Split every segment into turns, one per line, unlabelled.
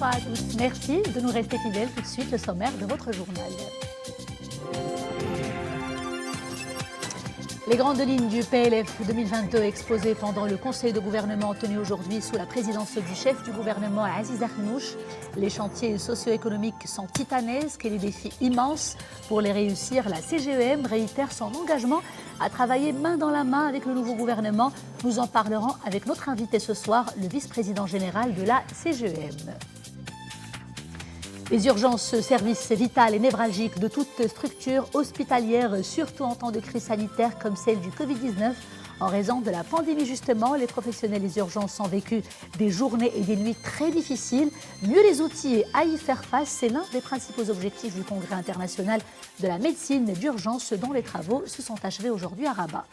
bonsoir à tous. Merci de nous rester fidèles. Tout de suite, le sommaire de votre journal. Les grandes lignes du PLF 2022 exposées pendant le conseil de gouvernement tenu aujourd'hui sous la présidence du chef du gouvernement Aziz Akhannouch. Les chantiers socio-économiques sont titanesques et les défis immenses. Pour les réussir, la CGEM réitère son engagement à travailler main dans la main avec le nouveau gouvernement. Nous en parlerons avec notre invité ce soir, le vice-président général de la CGEM. Les urgences, services vitales et névralgiques de toute structure hospitalière, surtout en temps de crise sanitaire comme celle du Covid-19. En raison de la pandémie justement, les professionnels des urgences ont vécu des journées et des nuits très difficiles. Mieux les outiller à y faire face, c'est l'un des principaux objectifs du Congrès international de la médecine d'urgence dont les travaux se sont achevés aujourd'hui à Rabat.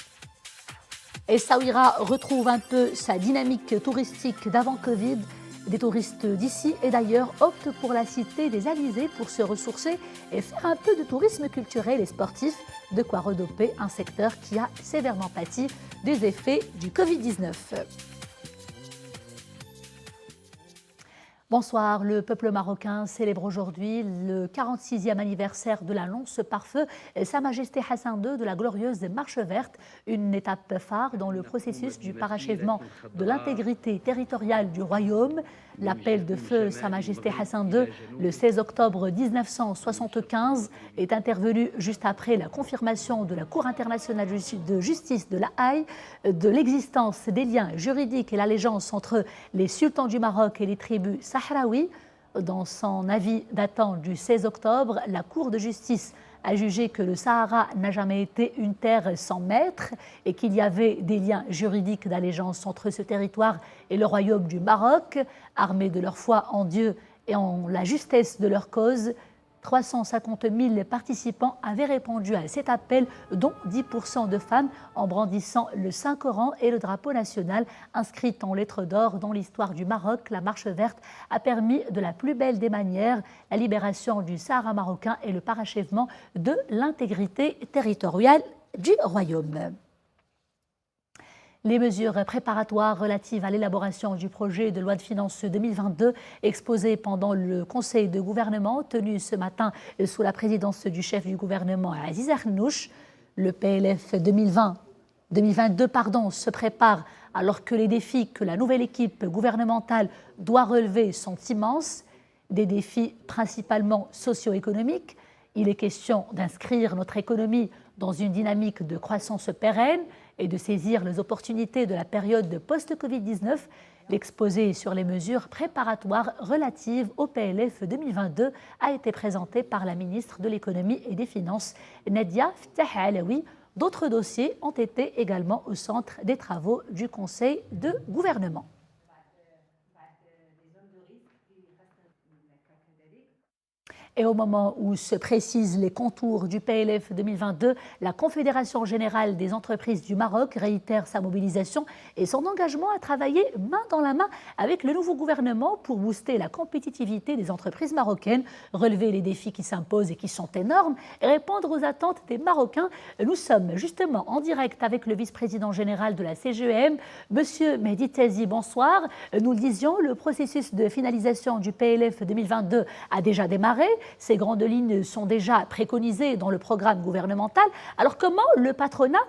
Essaouira retrouve un peu sa dynamique touristique d'avant Covid. Des touristes d'ici et d'ailleurs optent pour la cité des Alizés pour se ressourcer et faire un peu de tourisme culturel et sportif, de quoi redoper un secteur qui a sévèrement pâti des effets du Covid-19. Bonsoir, le peuple marocain célèbre aujourd'hui le 46e anniversaire de l'annonce par feu Sa Majesté Hassan II de la glorieuse Marche verte, une étape phare dans le processus du parachèvement de l'intégrité territoriale du royaume. L'appel de feu Sa Majesté Hassan II le 16 octobre 1975 est intervenu juste après la confirmation de la Cour internationale de justice de La Haye de l'existence des liens juridiques et l'allégeance entre les sultans du Maroc et les tribus sahraouis. Dans son avis datant du 16 octobre, la Cour de justice a jugé que le Sahara n'a jamais été une terre sans maître et qu'il y avait des liens juridiques d'allégeance entre ce territoire et le royaume du Maroc. Armés de leur foi en Dieu et en la justesse de leur cause, 350 000 participants avaient répondu à cet appel, dont 10% de femmes, en brandissant le Saint-Coran et le drapeau national. Inscrite en lettres d'or dans l'histoire du Maroc, la Marche verte a permis de la plus belle des manières la libération du Sahara marocain et le parachèvement de l'intégrité territoriale du royaume. Les mesures préparatoires relatives à l'élaboration du projet de loi de finances 2022 exposées pendant le conseil de gouvernement tenu ce matin sous la présidence du chef du gouvernement Aziz Akhannouch. Le PLF 2022 se prépare alors que les défis que la nouvelle équipe gouvernementale doit relever sont immenses, des défis principalement socio-économiques. Il est question d'inscrire notre économie dans une dynamique de croissance pérenne et de saisir les opportunités de la période de post-Covid-19. L'exposé sur les mesures préparatoires relatives au PLF 2022 a été présenté par la ministre de l'Économie et des Finances, Nadia Fattah Alaoui. D'autres dossiers ont été également au centre des travaux du Conseil de gouvernement. Et au moment où se précisent les contours du PLF 2022, la Confédération générale des entreprises du Maroc réitère sa mobilisation et son engagement à travailler main dans la main avec le nouveau gouvernement pour booster la compétitivité des entreprises marocaines, relever les défis qui s'imposent et qui sont énormes et répondre aux attentes des Marocains. Nous sommes justement en direct avec le vice-président général de la CGEM, Monsieur Mehdi Taizi. Bonsoir. Nous le disions, le processus de finalisation du PLF 2022 a déjà démarré. Ces grandes lignes sont déjà préconisées dans le programme gouvernemental. Alors comment le patronat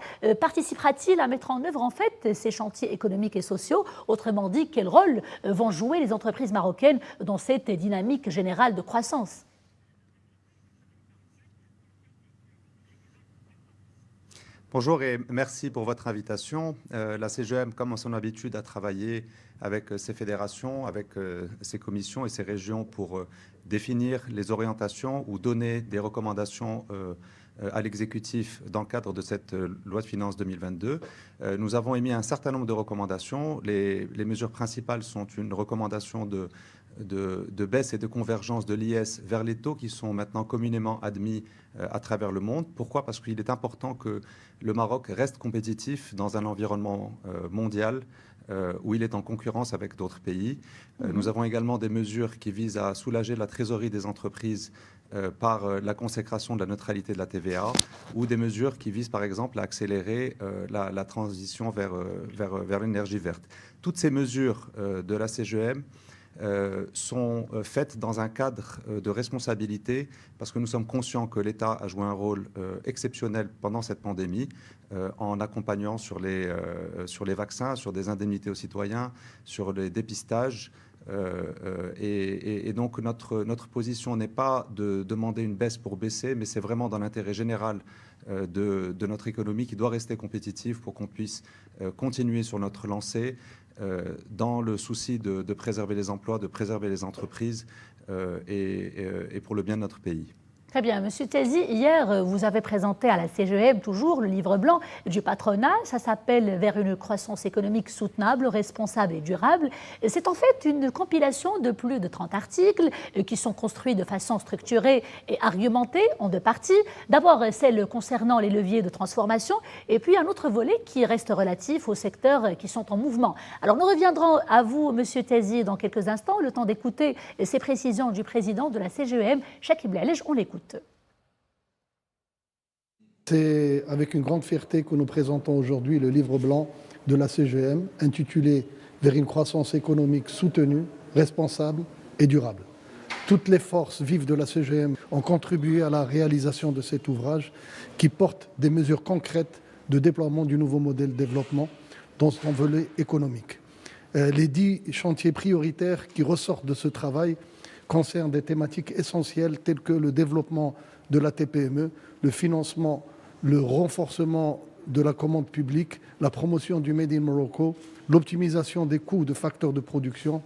participera-t-il à mettre en œuvre en fait ces chantiers économiques et sociaux? Autrement dit, quel rôle vont jouer les entreprises marocaines dans cette dynamique générale de croissance?
Bonjour et merci pour votre invitation. La CGEM, comme à son habitude, a travaillé avec ses fédérations, avec ses commissions et ses régions pour définir les orientations ou donner des recommandations à l'exécutif dans le cadre de cette loi de finances 2022. Nous avons émis un certain nombre de recommandations. Les mesures principales sont une recommandation de baisse et de convergence de l'IS vers les taux qui sont maintenant communément admis à travers le monde. Pourquoi? Parce qu'il est important que le Maroc reste compétitif dans un environnement mondial où il est en concurrence avec d'autres pays. Nous avons également des mesures qui visent à soulager la trésorerie des entreprises par la consécration de la neutralité de la TVA ou des mesures qui visent par exemple à accélérer la transition vers l'énergie verte. Toutes ces mesures de la CGEM sont faites dans un cadre de responsabilité, parce que nous sommes conscients que l'État a joué un rôle exceptionnel pendant cette pandémie, en accompagnant sur les vaccins, sur des indemnités aux citoyens, sur les dépistages. Et donc notre position n'est pas de demander une baisse pour baisser, mais c'est vraiment dans l'intérêt général de notre économie qui doit rester compétitive pour qu'on puisse continuer sur notre lancée dans le souci de préserver les emplois, de préserver les entreprises et pour le bien de notre pays.
Très bien. Monsieur Tesi, hier, vous avez présenté à la CGM toujours le livre blanc du patronat. Ça s'appelle « Vers une croissance économique soutenable, responsable et durable ». C'est en fait une compilation de plus de 30 articles qui sont construits de façon structurée et argumentée en deux parties. D'abord, celle concernant les leviers de transformation et puis un autre volet qui reste relatif aux secteurs qui sont en mouvement. Alors nous reviendrons à vous, Monsieur Tesi, dans quelques instants, le temps d'écouter ces précisions du président de la CGM, Chakib Blelej. On l'écoute.
C'est avec une grande fierté que nous présentons aujourd'hui le livre blanc de la CGM intitulé « Vers une croissance économique soutenue, responsable et durable ». Toutes les forces vives de la CGM ont contribué à la réalisation de cet ouvrage qui porte des mesures concrètes de déploiement du nouveau modèle de développement dans son volet économique. Les 10 chantiers prioritaires qui ressortent de ce travail concernent des thématiques essentielles telles que le développement de la TPME, le financement, le renforcement de la commande publique, la promotion du Made in Morocco, l'optimisation des coûts de facteurs de production,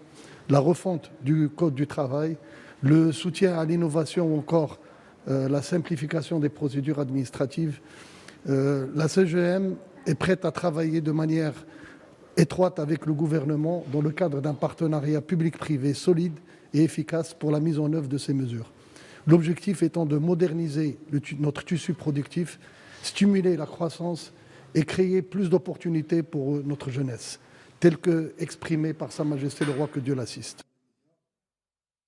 la refonte du Code du travail, le soutien à l'innovation ou encore la simplification des procédures administratives. La CGM est prête à travailler de manière étroite avec le gouvernement dans le cadre d'un partenariat public-privé solide et efficace pour la mise en œuvre de ces mesures. L'objectif étant de moderniser notre tissu productif, stimuler la croissance et créer plus d'opportunités pour notre jeunesse, telles que exprimées par Sa Majesté le Roi, que Dieu l'assiste.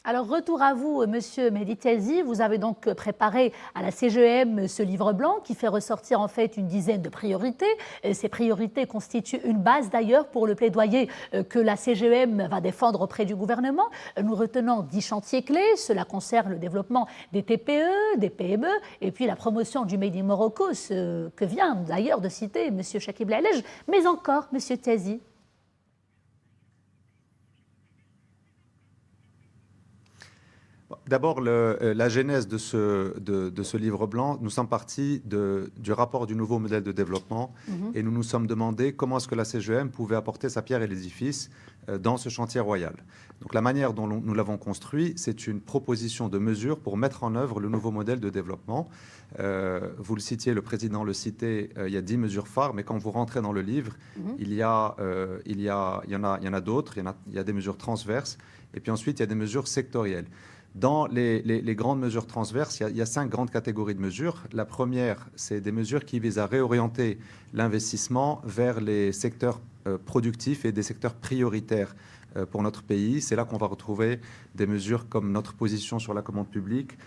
Alors, retour à vous, Monsieur Mehdi Tezi. Vous avez donc préparé à la CGM ce livre blanc qui fait ressortir en fait une dizaine de priorités. Ces priorités constituent une base d'ailleurs pour le plaidoyer que la CGM va défendre auprès du gouvernement. Nous retenons 10 chantiers clés. Cela concerne le développement des TPE, des PME et puis la promotion du Made in Morocco, ce que vient d'ailleurs de citer Monsieur Chakib Blelej, mais encore Monsieur Tezi.
D'abord, la genèse de ce livre blanc, nous sommes partis du rapport du nouveau modèle de développement et nous nous sommes demandé comment est-ce que la CGM pouvait apporter sa pierre et l'édifice dans ce chantier royal. Donc la manière dont nous l'avons construit, c'est une proposition de mesures pour mettre en œuvre le nouveau modèle de développement. Vous le citiez, le président le citait, il y a 10 mesures phares, mais quand vous rentrez dans le livre, il y en a d'autres, il y a des mesures transverses, et puis ensuite il y a des mesures sectorielles. Dans les grandes mesures transverses, il y a 5 grandes catégories de mesures. La première, c'est des mesures qui visent à réorienter l'investissement vers les secteurs productifs et des secteurs prioritaires pour notre pays. C'est là qu'on va retrouver des mesures comme notre position sur la commande publique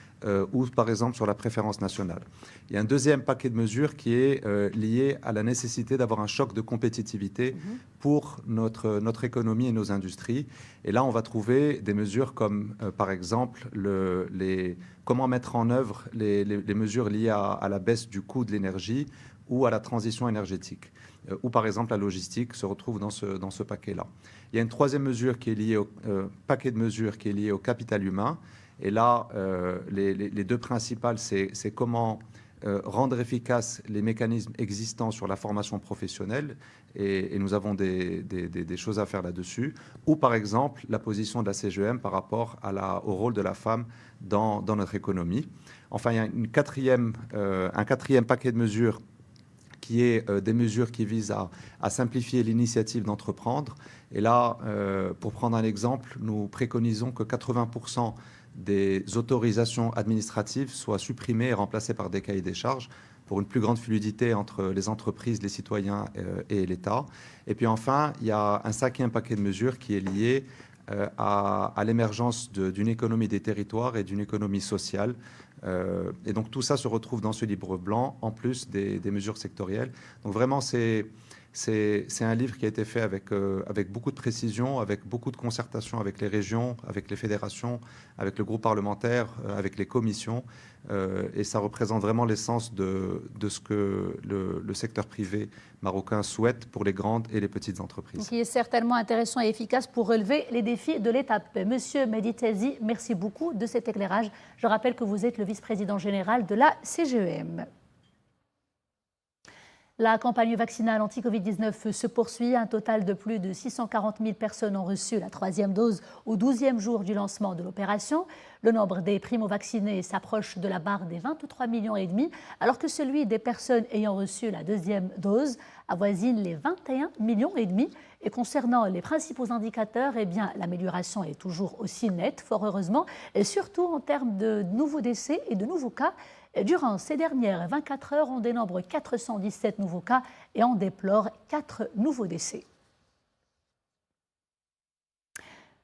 ou par exemple sur la préférence nationale. Il y a un deuxième paquet de mesures qui est lié à la nécessité d'avoir un choc de compétitivité pour notre économie et nos industries. Et là, on va trouver des mesures comme par exemple comment mettre en œuvre les mesures liées à la baisse du coût de l'énergie ou à la transition énergétique, ou par exemple la logistique se retrouve dans ce paquet-là. Il y a une troisième mesure qui est liée paquet de mesures qui est lié au capital humain. Et là, les deux principales, c'est comment rendre efficaces les mécanismes existants sur la formation professionnelle, et nous avons des choses à faire là-dessus, ou par exemple la position de la CGM par rapport au rôle de la femme dans notre économie. Enfin, il y a un quatrième paquet de mesures qui est des mesures qui visent à simplifier l'initiative d'entreprendre. Et là, pour prendre un exemple, nous préconisons que 80% des autorisations administratives soient supprimées et remplacées par des cahiers des charges pour une plus grande fluidité entre les entreprises, les citoyens et l'État. Et puis enfin, il y a un 5e paquet de mesures qui est lié à l'émergence d'une économie des territoires et d'une économie sociale. Et donc tout ça se retrouve dans ce livre blanc, en plus des mesures sectorielles. Donc vraiment, c'est C'est un livre qui a été fait avec beaucoup de précision, avec beaucoup de concertation avec les régions, avec les fédérations, avec le groupe parlementaire, avec les commissions. Et ça représente vraiment l'essence de ce que le secteur privé marocain souhaite pour les grandes et les petites entreprises.
Qui est certainement intéressant et efficace pour relever les défis de l'étape. Monsieur Mehdi Taizi, merci beaucoup de cet éclairage. Je rappelle que vous êtes le vice-président général de la CGEM. La campagne vaccinale anti-Covid-19 se poursuit. Un total de plus de 640 000 personnes ont reçu la troisième dose au 12e jour du lancement de l'opération. Le nombre des primo-vaccinés s'approche de la barre des 23,5 millions, alors que celui des personnes ayant reçu la deuxième dose avoisine les 21,5 millions. Et concernant les principaux indicateurs, eh bien, l'amélioration est toujours aussi nette, fort heureusement, et surtout en termes de nouveaux décès et de nouveaux cas. Durant ces dernières 24 heures, on dénombre 417 nouveaux cas et on déplore 4 nouveaux décès.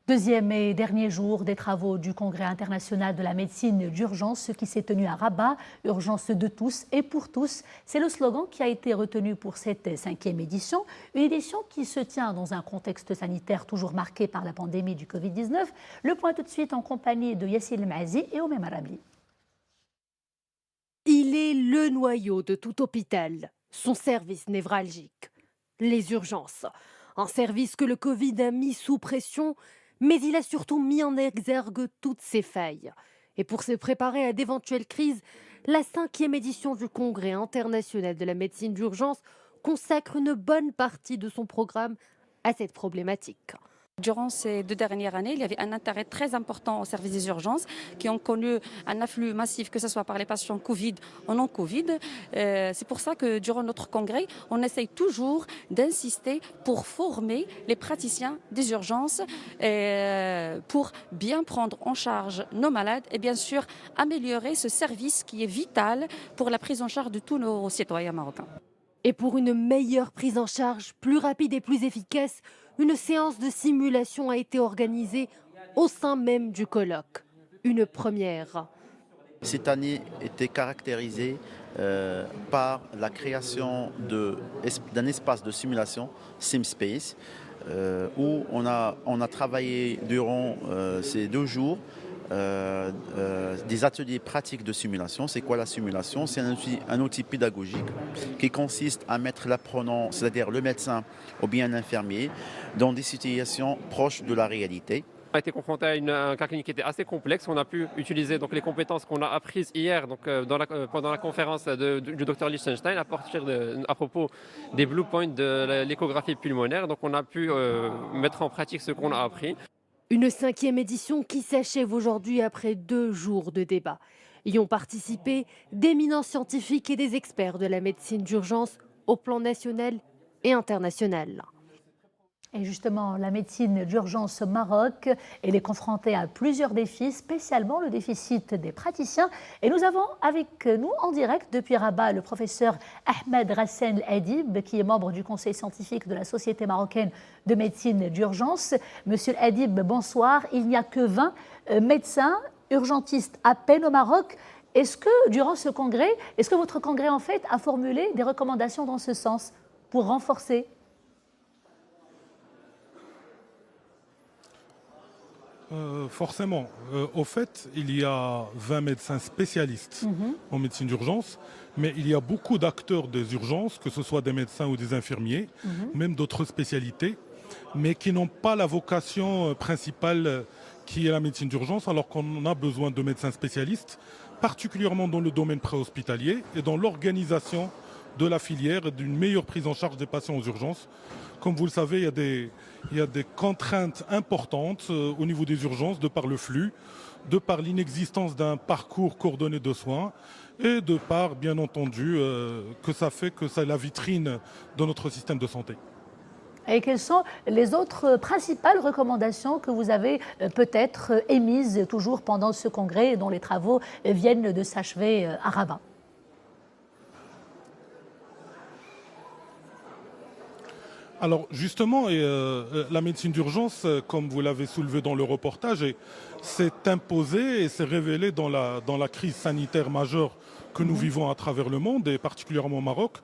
Deuxième et dernier jour des travaux du Congrès international de la médecine d'urgence qui s'est tenu à Rabat. Urgence de tous et pour tous, c'est le slogan qui a été retenu pour cette 5e édition. Une édition qui se tient dans un contexte sanitaire toujours marqué par la pandémie du Covid-19. Le point tout de suite en compagnie de Yassine Mazi et Oumé Marabli.
Il est le noyau de tout hôpital, son service névralgique, les urgences. Un service que le Covid a mis sous pression, mais il a surtout mis en exergue toutes ses failles. Et pour se préparer à d'éventuelles crises, la 5e édition du Congrès international de la médecine d'urgence consacre une bonne partie de son programme à cette problématique.
Durant ces 2 dernières années, il y avait un intérêt très important au service des urgences qui ont connu un afflux massif, que ce soit par les patients Covid ou non Covid. C'est pour ça que durant notre congrès, on essaye toujours d'insister pour former les praticiens des urgences pour bien prendre en charge nos malades et bien sûr améliorer ce service qui est vital pour la prise en charge de tous nos citoyens marocains.
Et pour une meilleure prise en charge, plus rapide et plus efficace, une séance de simulation a été organisée au sein même du colloque. Une première.
Cette année était caractérisée par la création d'un espace de simulation, SimSpace, où on a travaillé durant ces 2 jours des ateliers pratiques de simulation. C'est quoi la simulation? C'est un outil pédagogique qui consiste à mettre l'apprenant, c'est-à-dire le médecin ou bien l'infirmier, dans des situations proches de la réalité.
On a été confronté à un cas clinique qui était assez complexe. On a pu utiliser donc, les compétences qu'on a apprises hier donc, pendant la conférence du Dr Lichtenstein à propos des blue points de l'échographie pulmonaire. Donc on a pu mettre en pratique ce qu'on a appris.
Une 5e édition qui s'achève aujourd'hui après 2 jours de débat. Y ont participé d'éminents scientifiques et des experts de la médecine d'urgence au plan national et international.
Et justement, la médecine d'urgence au Maroc, elle est confrontée à plusieurs défis, spécialement le déficit des praticiens. Et nous avons avec nous en direct depuis Rabat le professeur Ahmed Rassen Adib, qui est membre du conseil scientifique de la Société marocaine de médecine d'urgence. Monsieur Adib, bonsoir. Il n'y a que 20 médecins urgentistes à peine au Maroc. Est-ce que durant ce congrès, est-ce que votre congrès en fait a formulé des recommandations dans ce sens pour renforcer ?
Forcément. Au fait, il y a 20 médecins spécialistes en médecine d'urgence, mais il y a beaucoup d'acteurs des urgences, que ce soit des médecins ou des infirmiers, même d'autres spécialités, mais qui n'ont pas la vocation principale qui est la médecine d'urgence, alors qu'on a besoin de médecins spécialistes, particulièrement dans le domaine préhospitalier et dans l'organisation de la filière et d'une meilleure prise en charge des patients aux urgences. Comme vous le savez, il y a des contraintes importantes au niveau des urgences, de par le flux, de par l'inexistence d'un parcours coordonné de soins et de par, bien entendu, que ça fait que c'est la vitrine de notre système de santé.
Et quelles sont les autres principales recommandations que vous avez peut-être émises toujours pendant ce congrès dont les travaux viennent de s'achever à Rabat ?
Alors justement, la médecine d'urgence, comme vous l'avez soulevé dans le reportage, s'est imposée et s'est révélée dans la crise sanitaire majeure que nous vivons à travers le monde et particulièrement au Maroc,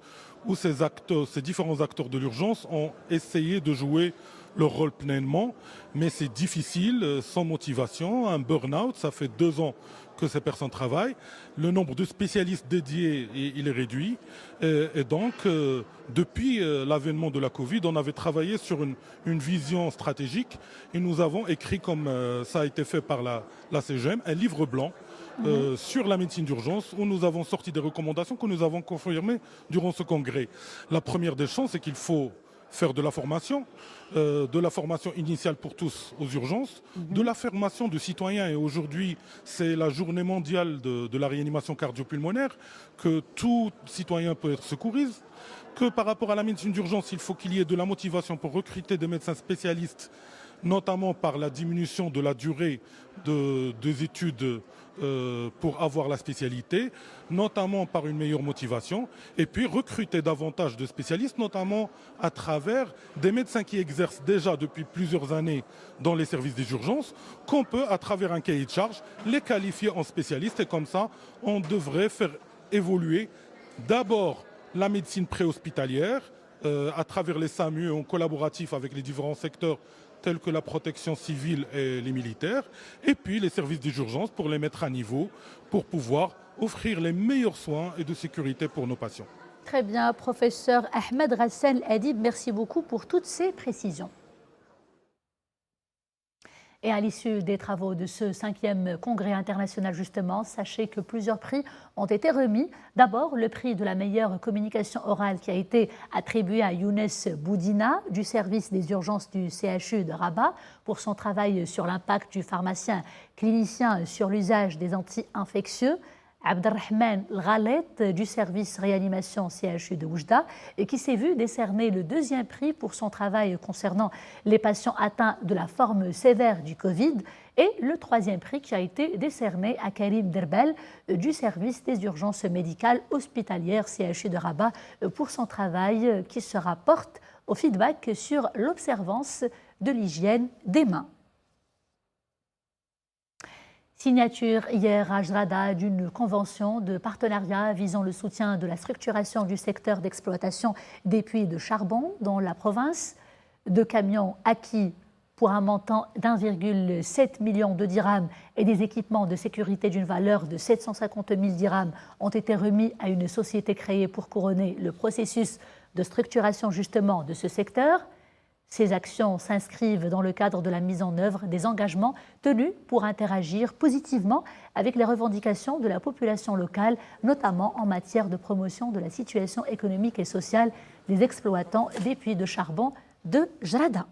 où ces différents acteurs de l'urgence ont essayé de jouer leur rôle pleinement, mais c'est difficile, sans motivation, un burn-out, ça fait 2 ans que ces personnes travaillent, le nombre de spécialistes dédiés il est réduit, et donc depuis l'avènement de la Covid, on avait travaillé sur une vision stratégique et nous avons écrit, comme ça a été fait par la CGM, un livre blanc sur la médecine d'urgence où nous avons sorti des recommandations que nous avons confirmées durant ce congrès. La première des choses, c'est qu'il faut faire de la formation initiale pour tous aux urgences, de la formation de citoyens. Et aujourd'hui, c'est la journée mondiale de la réanimation cardio-pulmonaire, que tout citoyen peut être secouriste, que par rapport à la médecine d'urgence, il faut qu'il y ait de la motivation pour recruter des médecins spécialistes, notamment par la diminution de la durée des études pour avoir la spécialité, notamment par une meilleure motivation, et puis recruter davantage de spécialistes, notamment à travers des médecins qui exercent déjà depuis plusieurs années dans les services des urgences, qu'on peut, à travers un cahier de charge, les qualifier en spécialistes, et comme ça, on devrait faire évoluer d'abord la médecine préhospitalière, à travers les SAMU en collaboratif avec les différents secteurs tels que la protection civile et les militaires, et puis les services des urgences pour les mettre à niveau, pour pouvoir offrir les meilleurs soins et de sécurité pour nos patients.
Très bien, professeur Ahmed Rassel Adib, merci beaucoup pour toutes ces précisions. Et à l'issue des travaux de ce 5e congrès international, justement, sachez que plusieurs prix ont été remis. D'abord, le prix de la meilleure communication orale qui a été attribué à Younes Boudina du service des urgences du CHU de Rabat pour son travail sur l'impact du pharmacien clinicien sur l'usage des anti-infectieux. Abdelrahman Ghalet du service réanimation CHU de Oujda et qui s'est vu décerner le 2e prix pour son travail concernant les patients atteints de la forme sévère du Covid et le 3e prix qui a été décerné à Karim Derbel du service des urgences médicales hospitalières CHU de Rabat pour son travail qui se rapporte au feedback sur l'observance de l'hygiène des mains. Signature hier à Jrada d'une convention de partenariat visant le soutien de la structuration du secteur d'exploitation des puits de charbon dans la province. 2 camions acquis pour un montant d'1,7 million de dirhams et des équipements de sécurité d'une valeur de 750 000 dirhams ont été remis à une société créée pour couronner le processus de structuration justement de ce secteur. Ces actions s'inscrivent dans le cadre de la mise en œuvre des engagements tenus pour interagir positivement avec les revendications de la population locale, notamment en matière de promotion de la situation économique et sociale des exploitants des puits de charbon de Jrada.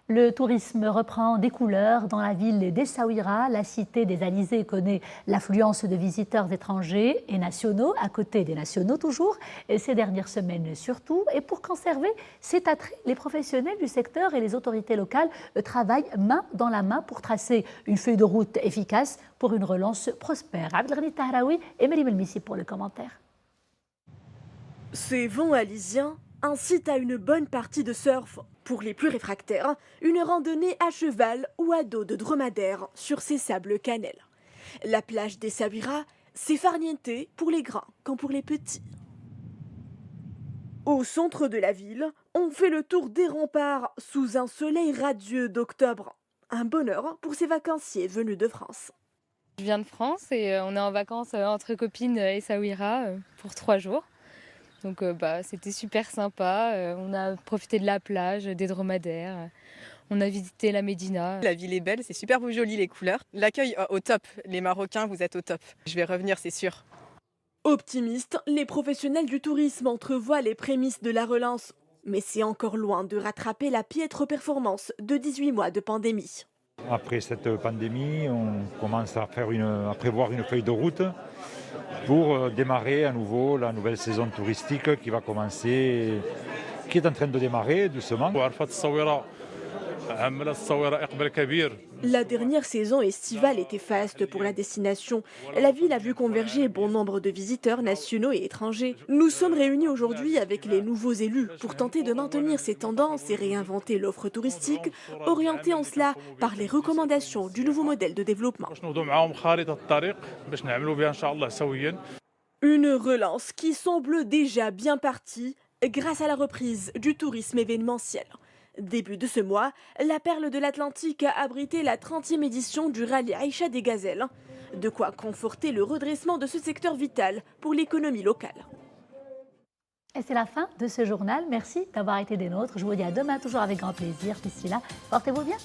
Le tourisme reprend des couleurs dans la ville d'Essaouira. La cité des Alizés connaît l'affluence de visiteurs étrangers et nationaux, à côté des nationaux toujours, et ces dernières semaines surtout. Et pour conserver cet attrait, les professionnels du secteur et les autorités locales travaillent main dans la main pour tracer une feuille de route efficace pour une relance prospère. Abdelghani Tahraoui et Mérim El-Missi pour le commentaire.
Ces vents alysiens incitent à une bonne partie de surf. Pour les plus réfractaires, une randonnée à cheval ou à dos de dromadaire sur ces sables cannelle. La plage d'Essaouira, c'est farniente pour les grands comme pour les petits. Au centre de la ville, on fait le tour des remparts sous un soleil radieux d'octobre. Un bonheur pour ces vacanciers venus de France.
Je viens de France et on est en vacances entre copines Essaouira pour 3 jours. Donc c'était super sympa, on a profité de la plage, des dromadaires, on a visité la Médina.
La ville est belle, c'est super joli les couleurs. L'accueil au top, les Marocains vous êtes au top. Je vais revenir c'est sûr.
Optimistes, les professionnels du tourisme entrevoient les prémices de la relance. Mais c'est encore loin de rattraper la piètre performance de 18 mois de pandémie.
Après cette pandémie, on commence à prévoir une feuille de route pour démarrer à nouveau la nouvelle saison touristique qui va commencer, qui est en train de démarrer doucement.
La dernière saison estivale était faste pour la destination. La ville a vu converger bon nombre de visiteurs nationaux et étrangers. Nous sommes réunis aujourd'hui avec les nouveaux élus pour tenter de maintenir ces tendances et réinventer l'offre touristique, orientée en cela par les recommandations du nouveau modèle de développement. Une relance qui semble déjà bien partie grâce à la reprise du tourisme événementiel. Début de ce mois, la perle de l'Atlantique a abrité la 30e édition du rallye Aïcha des Gazelles. De quoi conforter le redressement de ce secteur vital pour l'économie locale.
Et c'est la fin de ce journal. Merci d'avoir été des nôtres. Je vous dis à demain, toujours avec grand plaisir. D'ici là, portez-vous bien.